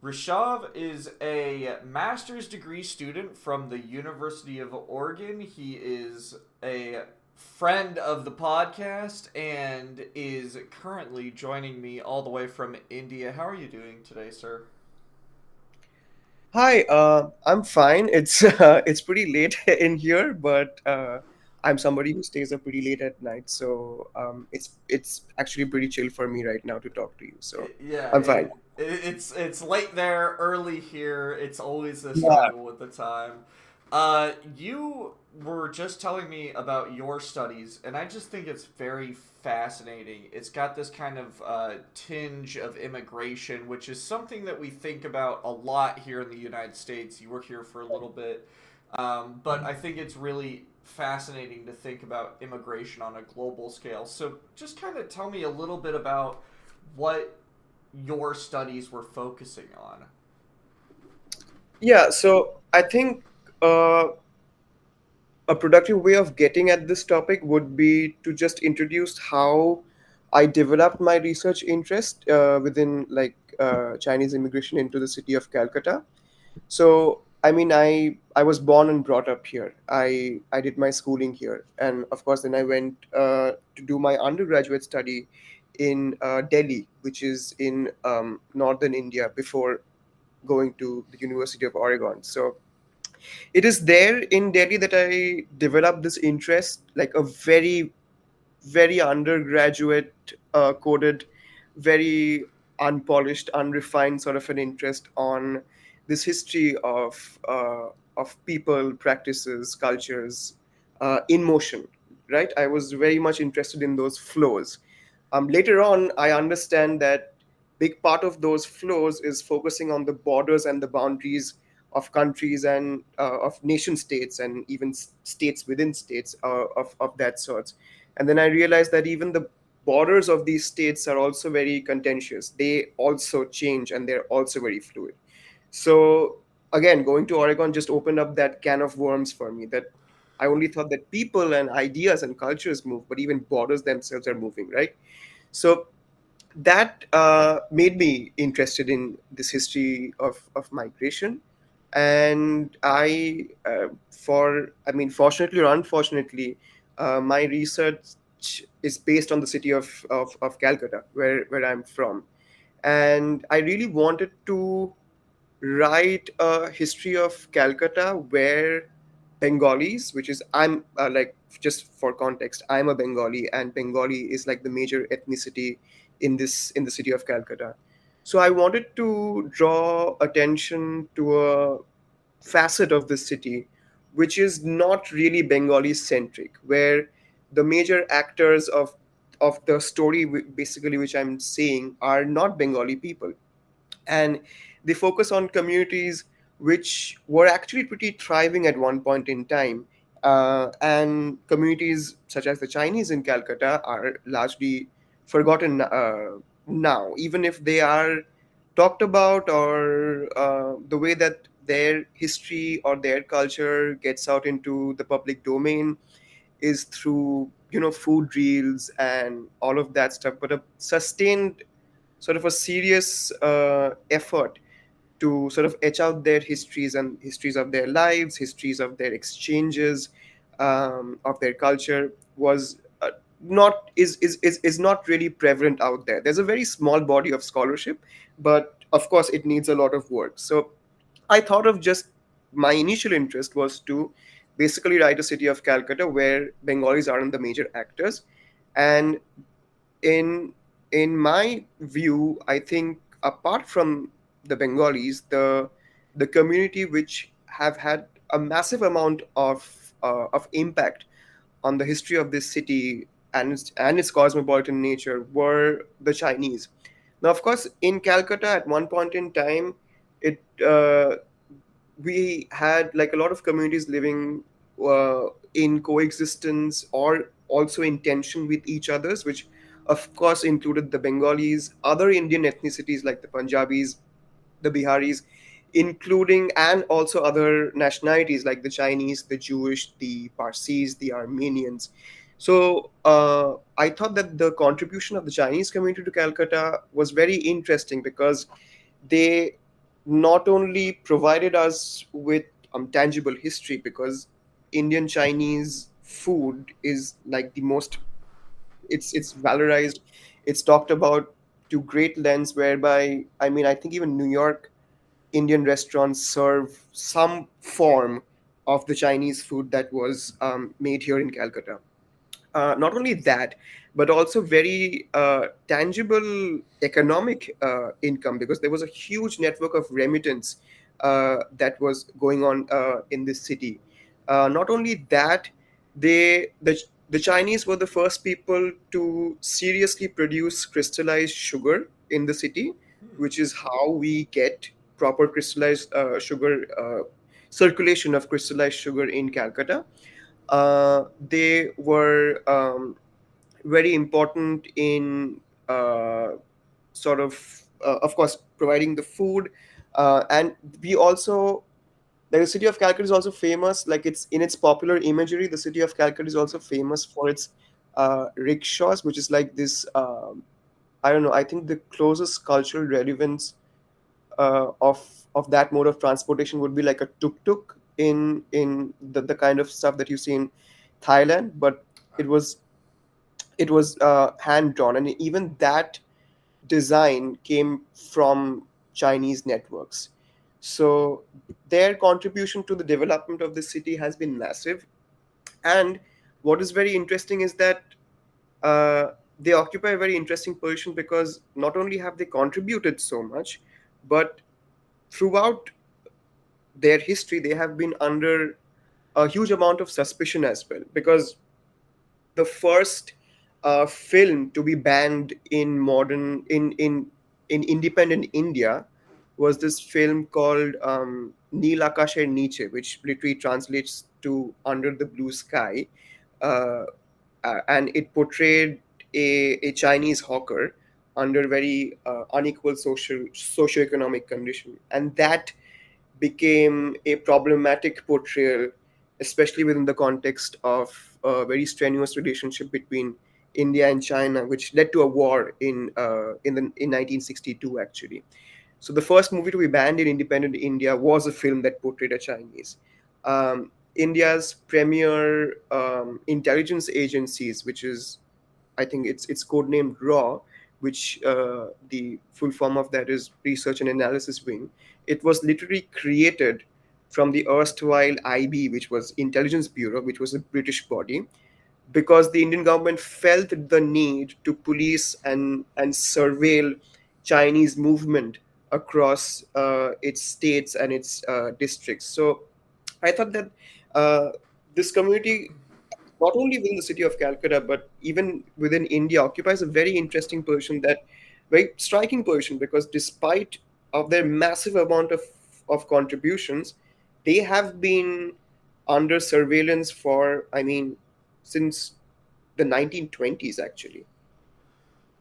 Rishav is a master's degree student from the University of Oregon. He is a friend of the podcast and is currently joining me all the way from India. How are you doing today, sir? Hi, I'm fine. It's it's pretty late in here, but I'm somebody who stays up pretty late at night, so it's actually pretty chill for me right now to talk to you. So Yeah, I'm fine. it's late there, early here. It's always a Yeah, struggle with the time. You were just telling me about your studies, and I just think it's very fascinating. It's got this kind of tinge of immigration, which is something that we think about a lot here in the United States. You were here for a little bit, but I think it's really fascinating to think about immigration on a global scale. So, just kind of tell me a little bit about what your studies were focusing on. yeah. So I think uh, a productive way of getting at this topic would be to just introduce how I developed my research interest within Chinese immigration into the city of Calcutta. So, I mean, I was born and brought up here. I did my schooling here, and of course, then I went to do my undergraduate study in Delhi, which is in northern India, before going to the University of Oregon. So, it is there in Delhi that I developed this interest, like a very undergraduate, coded, very unpolished, unrefined sort of an interest on this history of people, practices, cultures in motion. Right, I was very much interested in those flows. Later on, I understand that big part of those flows is focusing on the borders and the boundaries of countries and of nation states and even states within states of that sort. And then I realized that even the borders of these states are also very contentious. They also change and they're also very fluid. So again, going to Oregon just opened up that can of worms for me, that I only thought that people and ideas and cultures move, but even borders themselves are moving, right? So that made me interested in this history of migration. And I mean, fortunately or unfortunately, my research is based on the city of Calcutta, where I'm from. And I really wanted to write a history of Calcutta where Bengalis, which is just for context, I'm a Bengali, and Bengali is like the major ethnicity in the city of Calcutta. So I wanted to draw attention to a facet of the city which is not really Bengali centric, where the major actors of the story, basically, which I'm saying, are not Bengali people, and they focus on communities which were actually pretty thriving at one point in time. And communities such as the Chinese in Calcutta are largely forgotten now, even if they are talked about, or the way that their history or their culture gets out into the public domain is through food reels and all of that stuff. But a sustained sort of a serious effort to sort of etch out their histories and histories of their lives, histories of their exchanges, of their culture, was not is not really prevalent out there. There's a very small body of scholarship, but of course it needs a lot of work. So I thought of just my initial interest was to basically write a city of Calcutta where Bengalis aren't the major actors. And in in my view, I think apart from the Bengalis, the community which have had a massive amount of impact on the history of this city and its cosmopolitan nature were the Chinese. Now, of course, in Calcutta at one point in time, it we had like a lot of communities living in coexistence or also in tension with each others, which of course included the Bengalis, other Indian ethnicities like the Punjabis, the Biharis, including, and also other nationalities like the Chinese, the Jewish, the Parsis, the Armenians. So I thought that the contribution of the Chinese community to Calcutta was very interesting because they not only provided us with tangible history, because Indian Chinese food is like the most, it's valorized, it's talked about to great lengths, whereby I mean I think even New York Indian restaurants serve some form of the Chinese food that was made here in Calcutta. Not only that, but also very tangible economic income, because there was a huge network of remittance that was going on in this city. Not only that, the Chinese were the first people to seriously produce crystallized sugar in the city, which is how we get proper crystallized sugar, circulation of crystallized sugar in Calcutta. They were very important in uh, sort of course, providing the food. And we also, the city of Calcutta is also famous, like it's in its popular imagery. The city of Calcutta is also famous for its rickshaws, which is like this. I don't know. I think the closest cultural relevance of that mode of transportation would be like a tuk tuk in the kind of stuff that you see in Thailand, but it was it was hand drawn, and even that design came from Chinese networks. So their contribution to the development of the city has been massive. And what is very interesting is that uh, they occupy a very interesting position, because not only have they contributed so much, but throughout their history they have been under a huge amount of suspicion as well, because the first film to be banned in modern in independent India was this film called Neel Akasher Niche, which literally translates to Under the Blue Sky, uh, and it portrayed a Chinese hawker under very unequal socioeconomic condition, and that became a problematic portrayal, especially within the context of a very strenuous relationship between India and China, which led to a war in 1962 actually. So the first movie to be banned in independent India was a film that portrayed a Chinese. India's premier intelligence agencies, which is, I think it's codenamed RAW, which the full form of that is Research and Analysis Wing. It was literally created from the erstwhile IB, which was Intelligence Bureau, which was a British body, because the Indian government felt the need to police and surveil Chinese movement across its states and its districts. So I thought that uh, this community, not only within the city of Calcutta, but even within India, occupies a very interesting position, that very striking position, because despite of their massive amount of contributions, they have been under surveillance for, I mean, since the 1920s actually.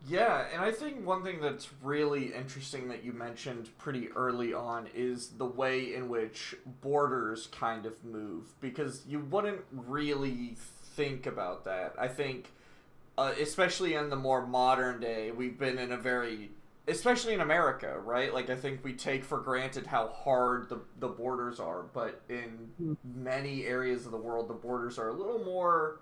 Yeah, and I think one thing that's really interesting that you mentioned pretty early on is the way in which borders kind of move, because you wouldn't really think about that. I think, especially in the more modern day, we've been in a very, especially in America, right? Like, I think we take for granted how hard the borders are, but in many areas of the world, the borders are a little more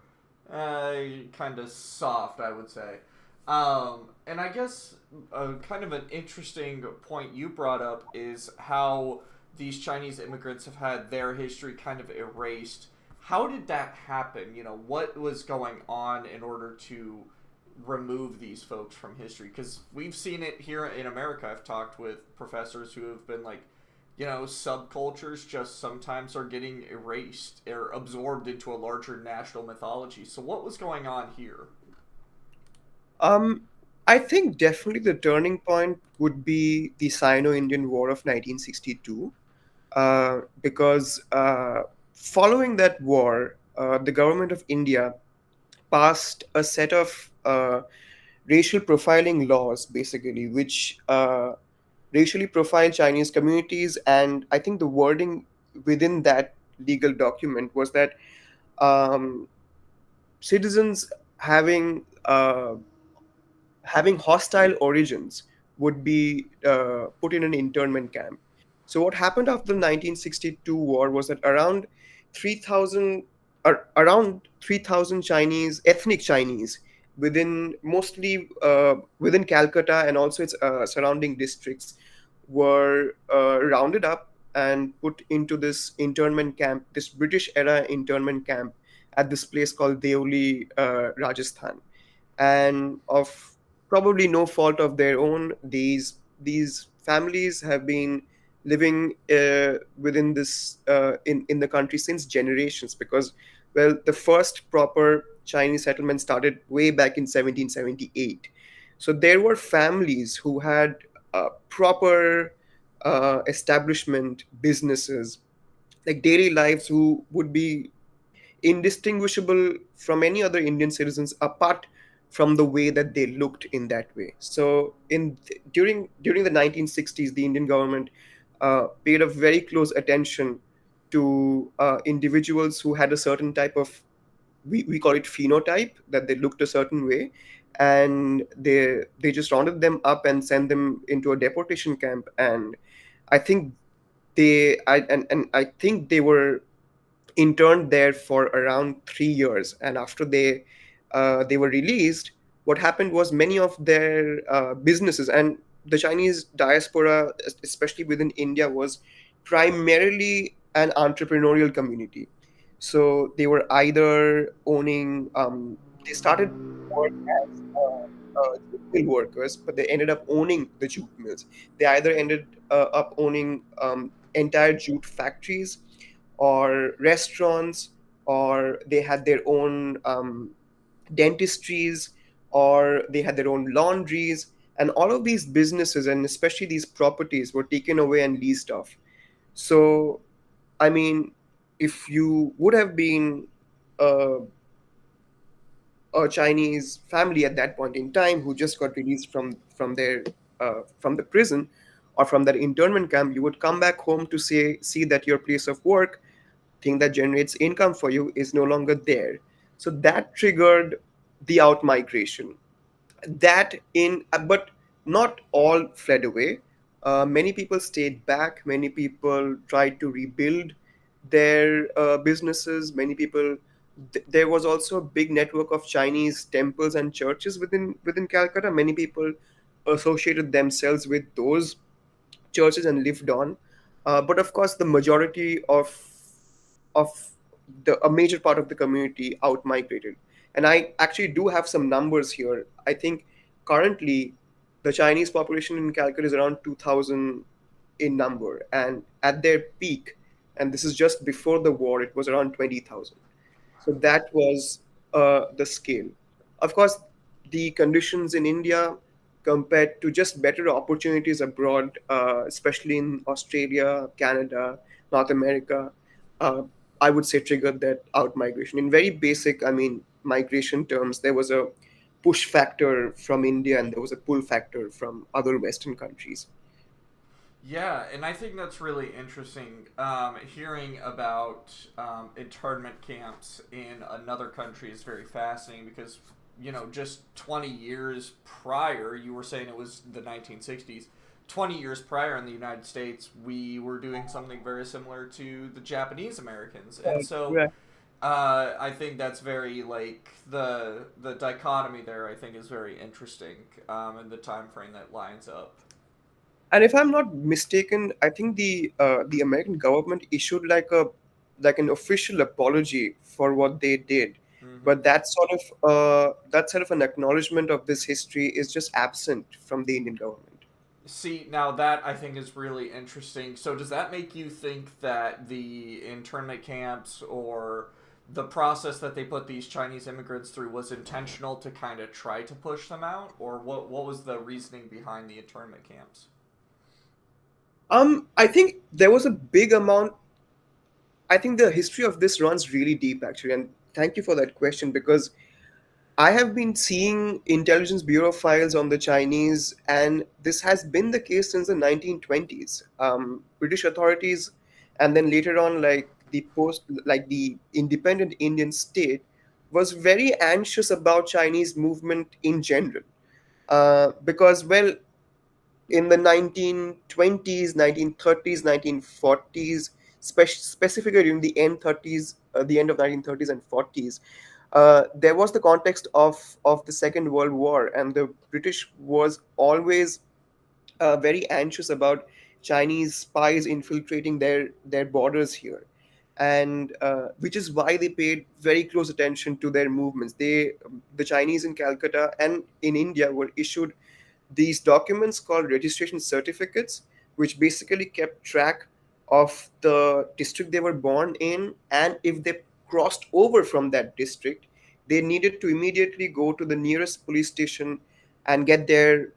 kind of soft, I would say. And I guess kind of an interesting point you brought up is how these Chinese immigrants have had their history kind of erased. How did that happen? You know, what was going on in order to remove these folks from history? Because we've seen it here in America. I've talked with professors who have been like, you know, subcultures just sometimes are getting erased or absorbed into a larger national mythology. So, what was going on here? Um, I think definitely the turning point would be the Sino-Indian War of 1962, because following that war, the government of India passed a set of racial profiling laws, basically, which racially profile Chinese communities. And I think the wording within that legal document was that um, citizens having hostile origins would be put in an internment camp. So what happened after the 1962 war was that around 3,000 around 3,000 Chinese, ethnic Chinese, within mostly within Calcutta and also its surrounding districts, were rounded up and put into this internment camp, this British era internment camp at this place called Deoli, Rajasthan. And of probably no fault of their own, these families have been living within this in the country since generations, because, well, the first proper Chinese settlement started way back in 1778. So there were families who had proper establishment, businesses, like daily lives, who would be indistinguishable from any other Indian citizens, apart from the way that they looked in that way. So during the 1960s, the Indian government paid a very close attention to individuals who had a certain type of, we call it phenotype, that they looked a certain way, and they just rounded them up and sent them into a deportation camp. And I think and I think they were interned there for around 3 years. And after they were released, what happened was many of their businesses, and the Chinese diaspora, especially within India, was primarily an entrepreneurial community. So they were either owning, they started work as jute mill workers, but they ended up owning the jute mills. They either ended up owning entire jute factories or restaurants, or they had their own dentistries, or they had their own laundries. And all of these businesses, and especially these properties, were taken away and leased off. So, I mean, if you would have been a, a Chinese family at that point in time who just got released from the prison or from that internment camp, you would come back home to see that your place of work, thing that generates income for you, is no longer there. So that triggered the out migration. That in But not all fled away. Many people stayed back. Many people tried to rebuild their businesses. Many people. There was also a big network of Chinese temples and churches within Calcutta. Many people associated themselves with those churches and lived on. But of course, the majority of a major part of the community out migrated. And I actually do have some numbers here. I think currently the Chinese population in Calcutta is around 2,000 in number, and at their peak, and this is just before the war, it was around 20,000. So that was the scale. Of course, the conditions in India, compared to just better opportunities abroad, especially in Australia, Canada, North America, uh, I would say triggered that out migration. In very basic, I mean, migration terms, there was a push factor from India and there was a pull factor from other Western countries. Yeah, and I think that's really interesting. Hearing about internment camps in another country is very fascinating because, just 20 years prior, you were saying it was the 1960s. 20 years prior in the United States, we were doing something very similar to the Japanese Americans. And so Right. I think that's very, like, the dichotomy there, I think, is very interesting, and the time frame that lines up. And if I'm not mistaken, I think the American government issued like an official apology for what they did, Hmm. but that sort of an acknowledgement of this history is just absent from the Indian government. See, now that I think is really interesting. So, does that make you think that the internment camps or the process that they put these Chinese immigrants through was intentional to kind of try to push them out, or what was the reasoning behind the internment camps? I think there was a big amount. I think the history of this runs really deep, actually, and thank you for that question, because I have been seeing intelligence bureau files on the Chinese, and this has been the case since the 1920s. British authorities, and then later on, like the independent Indian state, was very anxious about Chinese movement in general, because, well, in the 1920s, 1930s, 1940s, specifically during the end 30s, the end of 1930s and 40s, there was the context of the Second World War, and the British was always very anxious about Chinese spies infiltrating their borders here, and which is why they paid very close attention to their movements. The Chinese in Calcutta and in India were issued these documents called registration certificates, which basically kept track of the district they were born in, and if they crossed over from that district, they needed to immediately go to the nearest police station and get their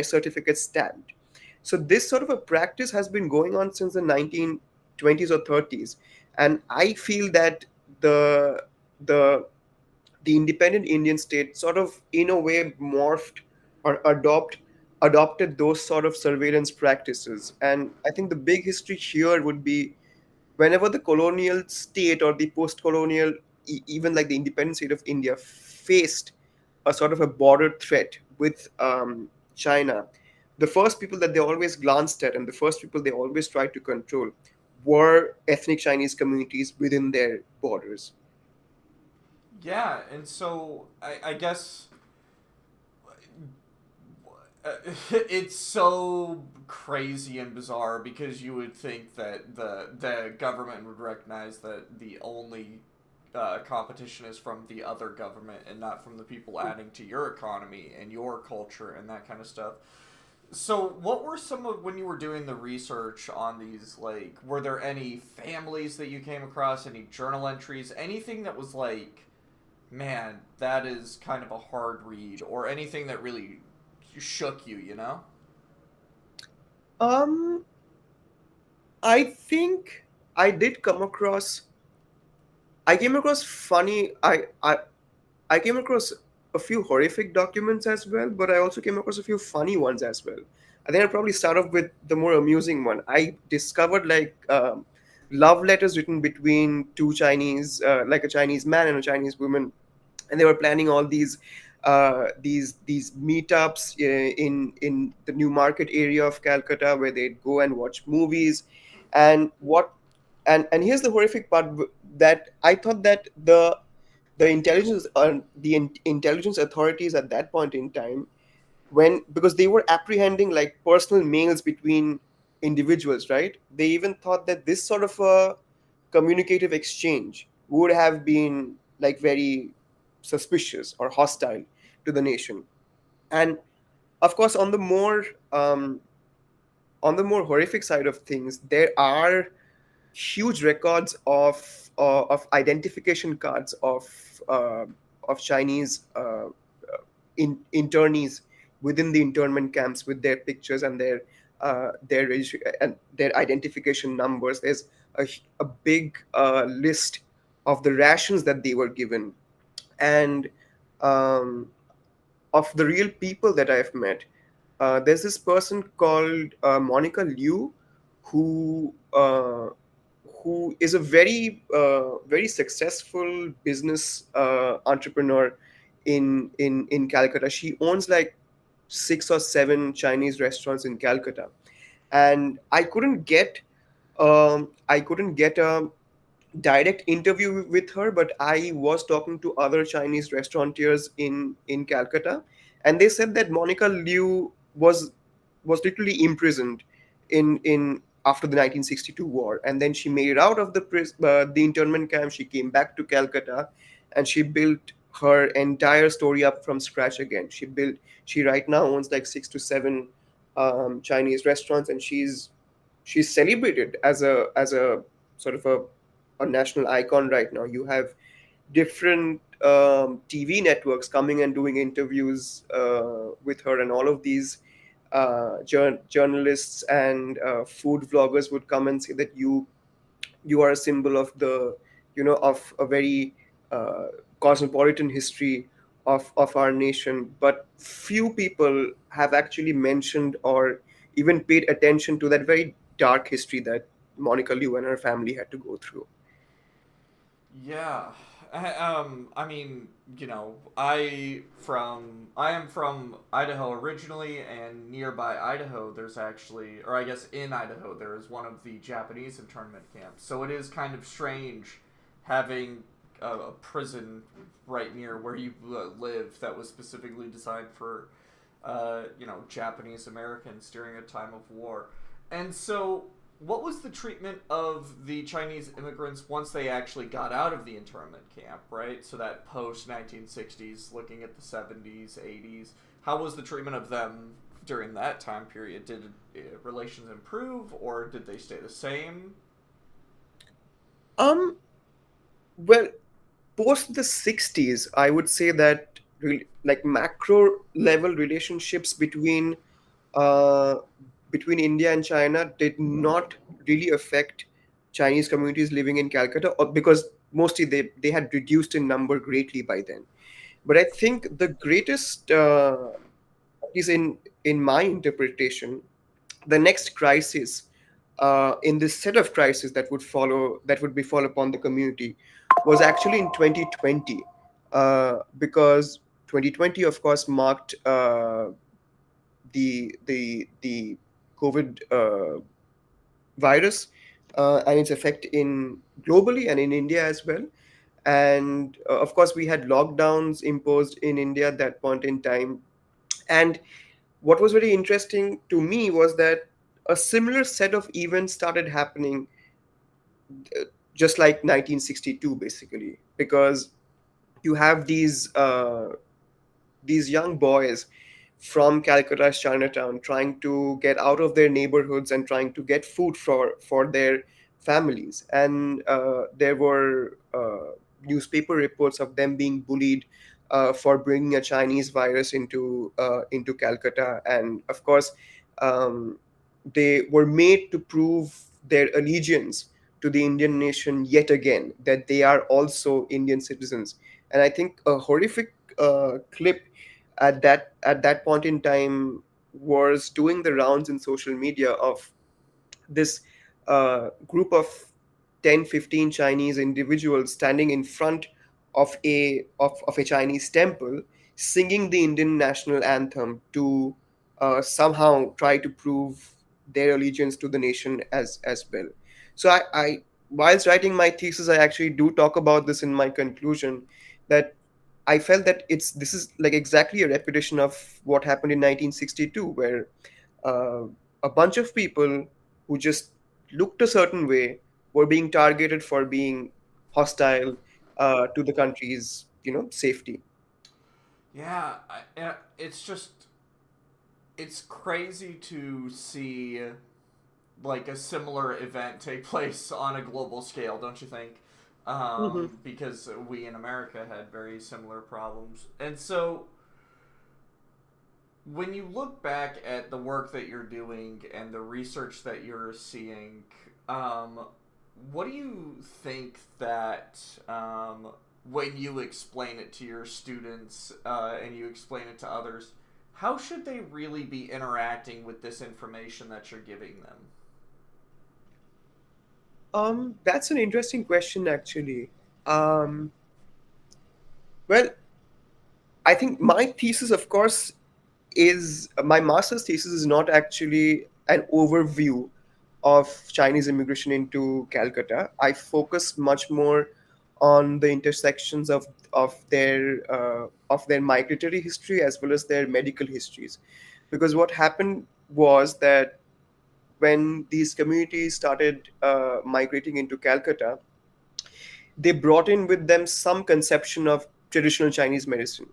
certificate stamped. So this sort of a practice has been going on since the 1920s or 30s, and I feel that the the the independent Indian state sort of in a way morphed or adopted those sort of surveillance practices. And I think the big history here would be whenever the colonial state or the post-colonial, even like the independent state of India, faced a sort of a border threat with China, the first people that they always glanced at and the first people they always tried to control were ethnic Chinese communities within their borders. Yeah, and so I guess it's so crazy and bizarre because you would think that the government would recognize that the only competition is from the other government and not from the people adding to your economy and your culture and that kind of stuff. So, what were some of when you were doing the research on these? Like, were there any families that you came across? Any journal entries? Anything that was like, man, that is kind of a hard read, or anything that really shook you? You know? Um, I think I did come across. I came across funny. I came across a few horrific documents as well, but I also came across a few funny ones as well. I think I'll probably start off with the more amusing one. I discovered like love letters written between two Chinese, like a Chinese man and a Chinese woman, and they were planning all these meetups in the New Market area of Calcutta where they'd go and watch movies, and what and here's the horrific part, that I thought that the intelligence authorities at that point in time, when because they were apprehending like personal mails between individuals, right? They even thought that this sort of a communicative exchange would have been like very suspicious or hostile to the nation. And of course, um, on the more horrific side of things, there are huge records of identification cards uh, of Chinese internees within the internment camps with their pictures and their identification numbers. There's a big list of the rations that they were given, and um, of the real people that I've met. There's this person called Monica Liu, who uh, who is a very successful business entrepreneur in Calcutta. She owns like 6 or 7 Chinese restaurants in Calcutta, and I couldn't get a direct interview with her, but I was talking to other Chinese restaurateurs in Calcutta, and they said that Monica Liu was literally imprisoned in after the 1962 war, and then she made it out of the internment camp. She came back to Calcutta, and she built her entire story up from scratch again. She right now owns like 6 to 7 Chinese restaurants, and she's celebrated as a sort of a national icon right now. You have different TV networks coming and doing interviews with her, and all of these journalists and food vloggers would come and say that you are a symbol of the of a very uh, cosmopolitan history of our nation. But few people have actually mentioned or even paid attention to that very dark history that Monica Liu and her family had to go through. Yeah. I mean, I am from Idaho originally, and nearby Idaho, there's actually, or I guess in Idaho, there is one of the Japanese internment camps. So it is kind of strange having a prison right near where you live that was specifically designed for, Japanese Americans during a time of war. And so, what was the treatment of the Chinese immigrants once they actually got out of the internment camp, right? So that post 1960s, looking at the 70s, 80s, how was the treatment of them during that time period? Did relations improve or did they stay the same? Um, well, post the 60s, I would say that like macro level relationships uh, between India and China did not really affect Chinese communities living in Calcutta, because mostly they had reduced in number greatly by then. But I think the greatest, is in my interpretation, the next crisis, in this set of crises that would befall upon the community, was actually in 2020, because 2020 of course marked the COVID virus, and its effect in globally and in India as well. And of course, we had lockdowns imposed in India at that point in time. And what was very interesting to me was that a similar set of events started happening, just like 1962, basically, because you have these young boys from Calcutta's Chinatown trying to get out of their neighborhoods and trying to get food for their families. And there were newspaper reports of them being bullied for bringing a Chinese virus into Calcutta. And of course, um, they were made to prove their allegiance to the Indian nation yet again, that they are also Indian citizens. And I think a horrific clip at that point in time was doing the rounds in social media of this group of 10, 15 Chinese individuals standing in front of a Chinese temple, singing the Indian national anthem to somehow try to prove their allegiance to the nation as well. So I whilst writing my thesis, I actually do talk about this in my conclusion, that I felt that this is like exactly a repetition of what happened in 1962, where uh, a bunch of people who just looked a certain way were being targeted for being hostile to the country's safety. Yeah, it's just it's crazy to see like a similar event take place on a global scale, don't you think? Hmm. Because we in America had very similar problems. And so, when you look back at the work that you're doing and the research that you're seeing, um, what do you think that when you explain it to your students and you explain it to others, how should they really be interacting with this information that you're giving them? That's an interesting question, actually. Um, well, I think my thesis, of course, is my master's thesis is not actually an overview of Chinese immigration into Calcutta. I focus much more on the intersections of their migratory history as well as their medical histories, because what happened was that when these communities started migrating into Calcutta, they brought in with them some conception of traditional Chinese medicine,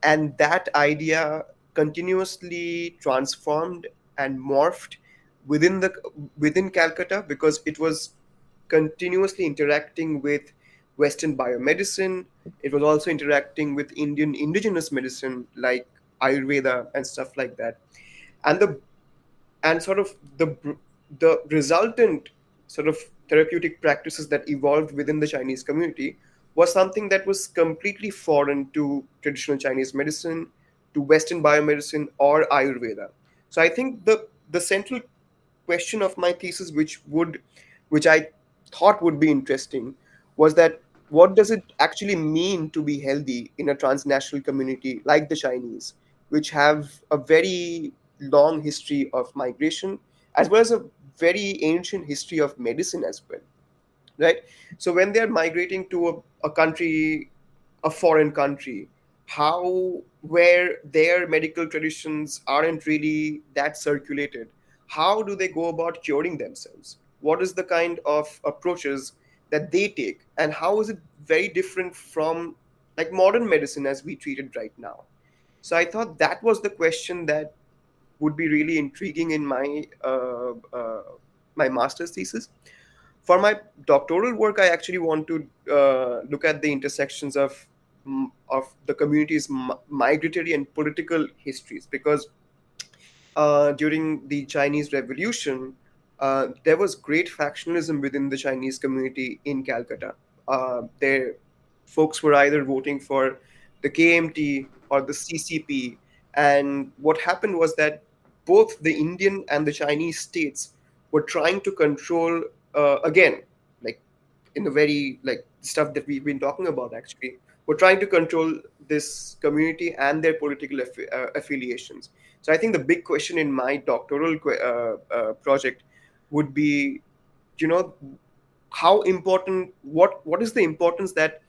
and that idea continuously transformed and morphed within the within Calcutta, because it was continuously interacting with Western biomedicine. It was also interacting with Indian indigenous medicine like Ayurveda and stuff like that. And sort of the resultant sort of therapeutic practices that evolved within the Chinese community was something that was completely foreign to traditional Chinese medicine, to Western biomedicine or Ayurveda. So I think the central question of my thesis, which I thought would be interesting, was that what does it actually mean to be healthy in a transnational community like the Chinese, which have a very long history of migration as well as a very ancient history of medicine as well, right? So when they're migrating to a country, a foreign country, how, where their medical traditions aren't really that circulated, how do they go about curing themselves? What is the kind of approaches that they take, and how is it very different from like modern medicine as we treat it right now? So I thought that was the question that would be really intriguing in my master's thesis. For my doctoral work, I actually want to look at the intersections of the community's migratory and political histories, because during the Chinese Revolution, there was great factionalism within the Chinese community in Calcutta. Their folks were either voting for the KMT or the CCP, and what happened was that both the Indian and the Chinese states were trying to control, again, like in the very like stuff that we've been talking about, actually were trying to control this community and their political affiliations. So I think the big question in my doctoral project would be, you know, how important, what is the importance that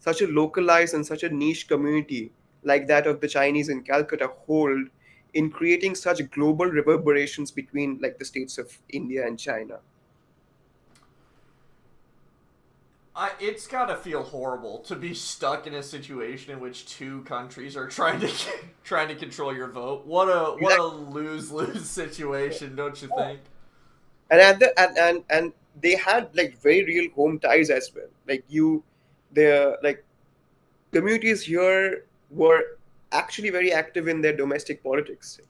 such a localized and such a niche community like that of the Chinese in Calcutta hold in creating such global reverberations between like the states of India and China. It's gotta feel horrible to be stuck in a situation in which two countries are trying to trying to control your vote. What a lose lose situation, don't you think? And at the and they had like very real home ties as well, like you, the like communities here were actually very active in their domestic politics,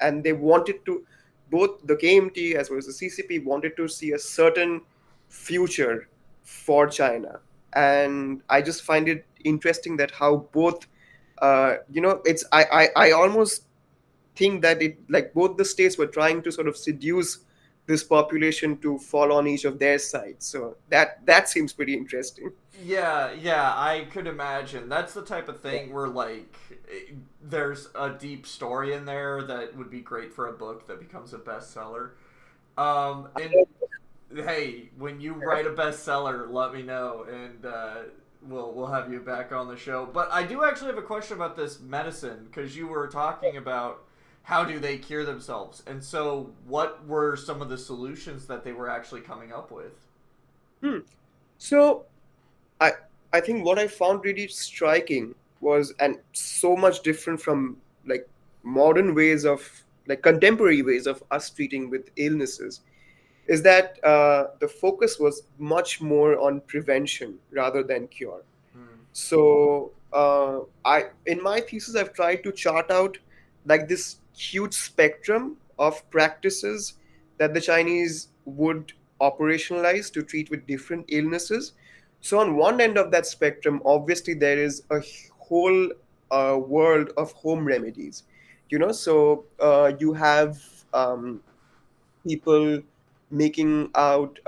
and they wanted to, both the KMT as well as the CCP wanted to see a certain future for China. And I just find it interesting that how both, it's I almost think that it, like both the states were trying to sort of seduce this population to fall on each of their sides. So that seems pretty interesting. Yeah, yeah, I could imagine. That's the type of Yeah. thing where there's a deep story in there that would be great for a book that becomes a bestseller. And hey, when you write a bestseller, let me know, and we'll have you back on the show. But I do actually have a question about this medicine because you were talking about how do they cure themselves, and so what were some of the solutions that they were actually coming up with? Hmm. So I I think what I found really striking was, and so much different from like modern ways of, like contemporary ways of us treating with illnesses, is that the focus was much more on prevention rather than cure. Hmm. So I, in my thesis, I've tried to chart out like this huge spectrum of practices that the Chinese would operationalize to treat with different illnesses. So on one end of that spectrum, obviously there is a whole world of home remedies. So you have people making out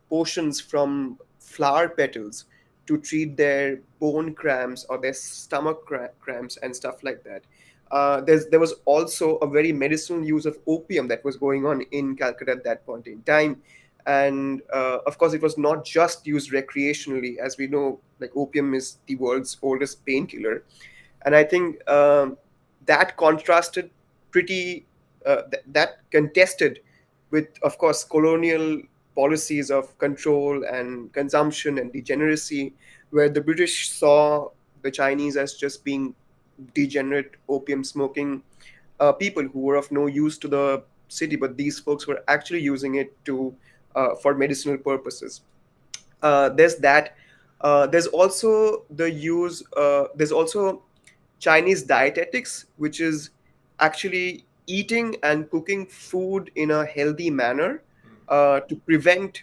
potions from flower petals to treat their bone cramps or their stomach cramps and stuff like that. There was also a very medicinal use of opium that was going on in Calcutta at that point in time. And of course, it was not just used recreationally. As we know, like opium is the world's oldest painkiller. And I think that contrasted pretty, that contested with, of course, colonial policies of control and consumption and degeneracy, where the British saw the Chinese as just being degenerate opium smoking people who were of no use to the city, but these folks were actually using it to for medicinal purposes. There's that. There's also the use. There's also Chinese dietetics, which is actually eating and cooking food in a healthy manner to prevent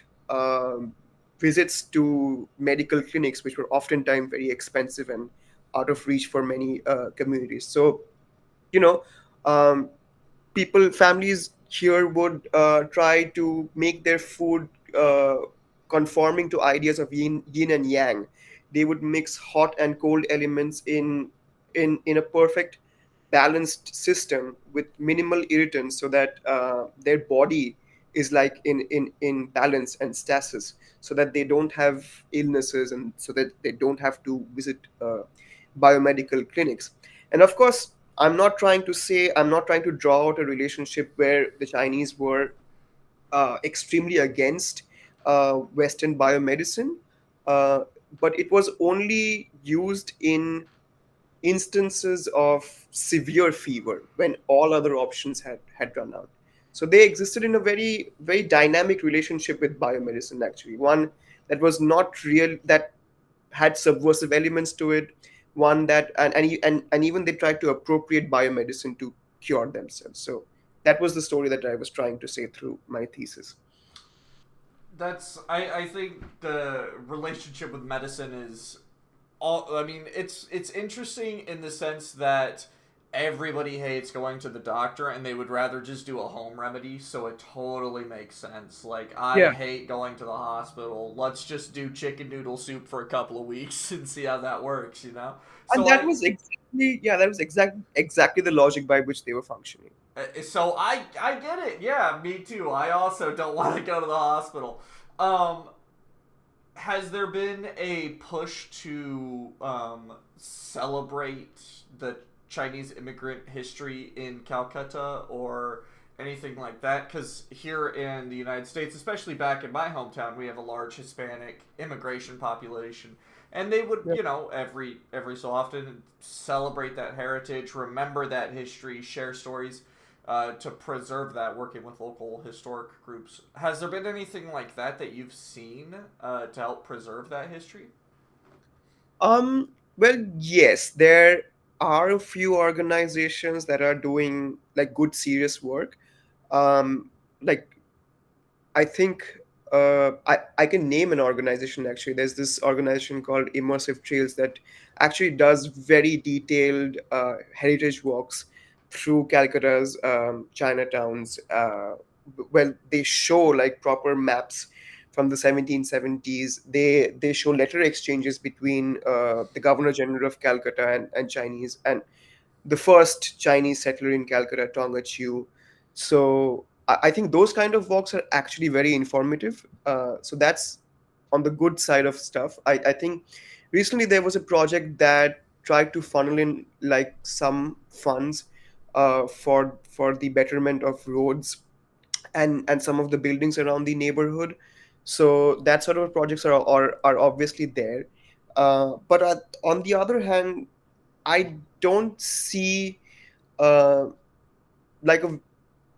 visits to medical clinics, which were oftentimes very expensive and out of reach for many communities. So, you know, um, families here would try to make their food. conforming to ideas of yin and yang. They would mix hot and cold elements in a perfect balanced system with minimal irritants, so that their body is like in balance and stasis, so that they don't have illnesses, and so that they don't have to visit biomedical clinics. And of course, I'm not trying to draw out a relationship where the Chinese were extremely against Western biomedicine, uh, but it was only used in instances of severe fever when all other options had run out. So they existed in a very dynamic relationship with biomedicine, actually. One that was not real, that had subversive elements to it. One that and even they tried to appropriate biomedicine to cure themselves. So that was the story that I was trying to say through my thesis. That's I think the relationship with medicine is all. I mean, it's interesting in the sense that everybody hates going to the doctor and they would rather just do a home remedy, so it totally makes sense. Like, I Yeah, hate going to the hospital, let's just do chicken noodle soup for a couple of weeks and see how that works, you know. and So I that was exactly the logic by which they were functioning. so I get it. Yeah, me too. I also don't want to go to the hospital. um has there been a push to celebrate the Chinese immigrant history in Calcutta or anything like that? Because here in the United States, especially back in my hometown, we have a large Hispanic immigration population, and they would, Yeah. every so often celebrate that heritage, remember that history, share stories to preserve that, working with local historic groups. Has there been anything like that that you've seen to help preserve that history? Well, yes, there are a few organizations that are doing like good, serious work. Um, like I think I can name an organization actually. There's this organization called Immersive Trails that actually does very detailed heritage walks through Calcutta's Chinatowns. Well, they show like proper maps from the 1770s. They show letter exchanges between the Governor General of Calcutta and Chinese, and the first Chinese settler in Calcutta, Tonga Chiu. So I think those kind of walks are actually very informative. So that's on the good side of stuff. I think recently there was a project that tried to funnel in like some funds for the betterment of roads and some of the buildings around the neighborhood. So that sort of projects are obviously there. But on the other hand, I don't see uh, like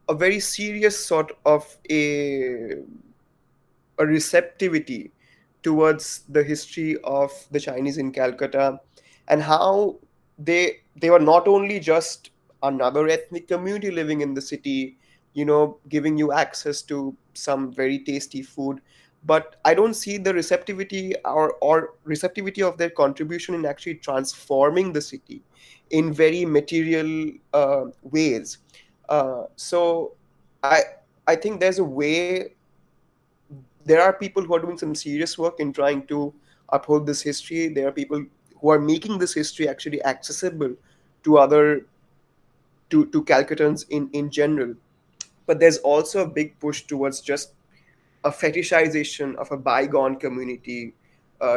a very serious sort of a receptivity towards the history of the Chinese in Calcutta, and how they were not only just another ethnic community living in the city, giving you access to some very tasty food, but I don't see the receptivity or receptivity of their contribution in actually transforming the city in very material ways. So I I think there's a way. There are people who are doing some serious work in trying to uphold this history. There are people who are making this history actually accessible to other to Calcuttans in general. But there's also a big push towards just a fetishization of a bygone community,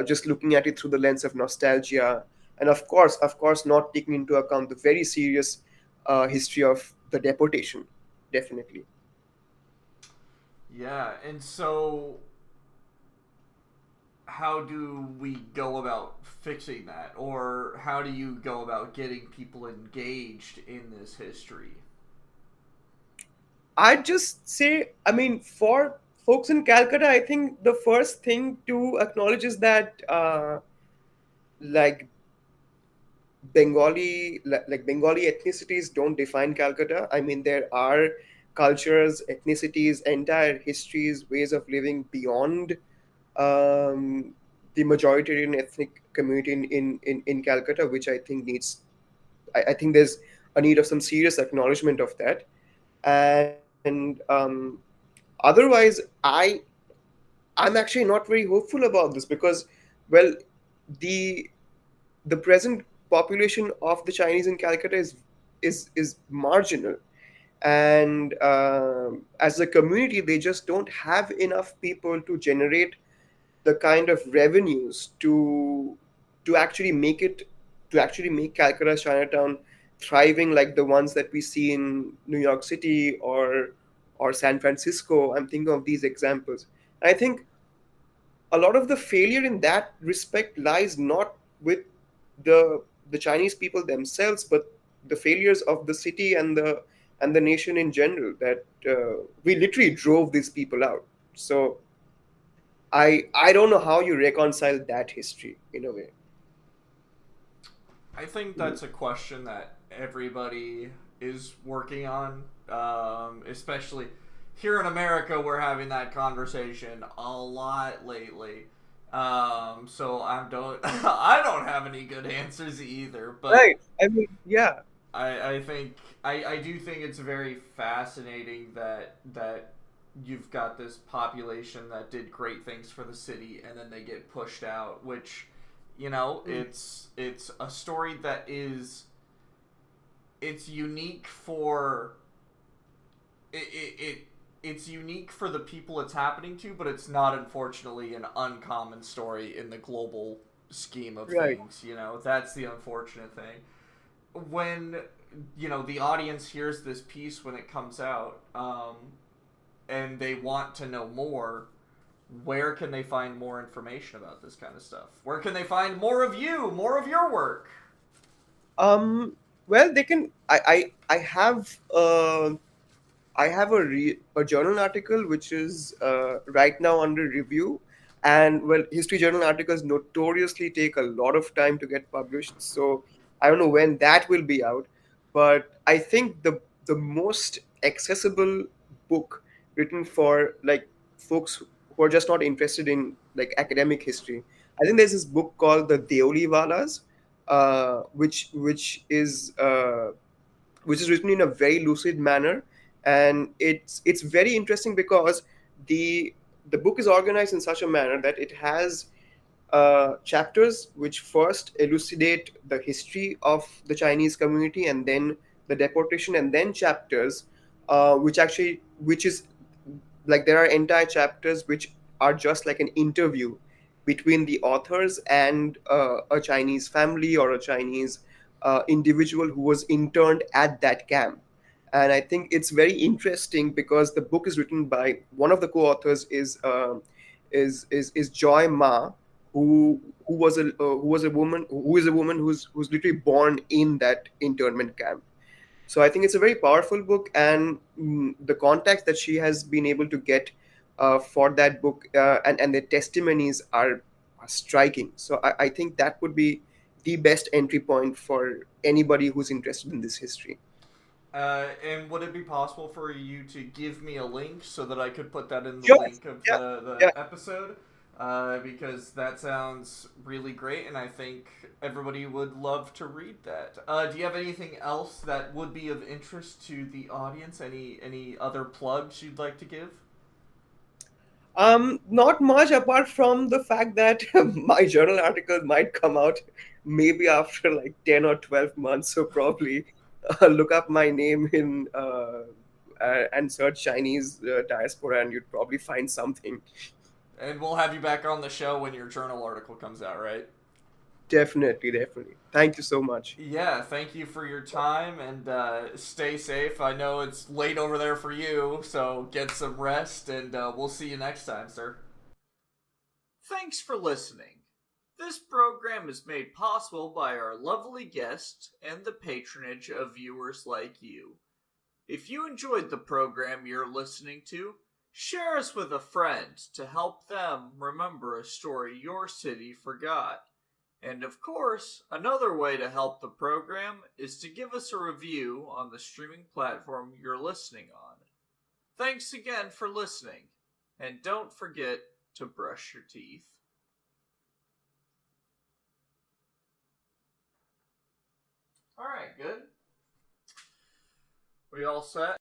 just looking at it through the lens of nostalgia, and of course, not taking into account the very serious history of the deportation. Definitely. Yeah, and so how do we go about fixing that? Or how do you go about getting people engaged in this history? I'd just say, I mean, for folks in Calcutta, I think the first thing to acknowledge is that, like Bengali ethnicities don't define Calcutta. I mean, there are cultures, ethnicities, entire histories, ways of living beyond the majoritarian ethnic community in Calcutta, which I think needs. I think there's a need of some serious acknowledgement of that. And otherwise, I'm actually not very hopeful about this because, well, the the present population of the Chinese in Calcutta is marginal, and as a community, they just don't have enough people to generate the kind of revenues to actually make it to actually make Calcutta Chinatown thriving like the ones that we see in New York City or San Francisco. I'm thinking of these examples. I think a lot of the failure in that respect lies not with the Chinese people themselves, but the failures of the city and the nation in general. That we literally drove these people out. So I don't know how you reconcile that history in a way. I think Mm. that's a question that everybody is working on, especially here in America. We're having that conversation a lot lately. So I don't I don't have any good answers either, but Right. I mean, yeah. I think I do think it's very fascinating that you've got this population that did great things for the city and then they get pushed out, which Mm. it's a story that it's unique for it it's unique for the people it's happening to, but it's not unfortunately an uncommon story in the global scheme of Right. things. That's the unfortunate thing. When the audience hears this piece when it comes out, and they want to know more, where can they find more information about this kind of stuff? Where can they find more of you, more of your work? Well, they can. I have a journal article which is right now under review, and well, history journal articles notoriously take a lot of time to get published. So I don't know when that will be out, but I think the most accessible book written for like folks who are just not interested in like academic history. I think there's this book called The Deoliwalas, which is written in a very lucid manner, and it's very interesting because the the book is organized in such a manner that it has chapters which first elucidate the history of the Chinese community and then the deportation, and then chapters which is like there are entire chapters which are just like an interview between the authors and a Chinese family or a Chinese individual who was interned at that camp. And I think it's very interesting because the book is written by one of the co-authors is Joy Ma, who is a woman who's literally born in that internment camp. So I think it's a very powerful book, and the context that she has been able to get for that book and the testimonies are striking. So I think that would be the best entry point for anybody who's interested in this history. And would it be possible for you to give me a link so that I could put that in the Sure. link of Yeah. the Yeah. episode? Because that sounds really great, and I think everybody would love to read that. Do you have anything else that would be of interest to the audience? Any other plugs you'd like to give? Not much apart from the fact that my journal article might come out maybe after like 10 or 12 months. So probably look up my name in and search Chinese diaspora, and you'd probably find something. And we'll have you back on the show when your journal article comes out, right? Definitely, definitely. Thank you so much. Yeah, thank you for your time and stay safe. I know it's late over there for you, so get some rest and we'll see you next time, sir. Thanks for listening. This program is made possible by our lovely guests and the patronage of viewers like you. If you enjoyed the program you're listening to, share us with a friend to help them remember a story your city forgot. And of course, another way to help the program is to give us a review on the streaming platform you're listening on. Thanks again for listening, and don't forget to brush your teeth. Alright, good. We all set?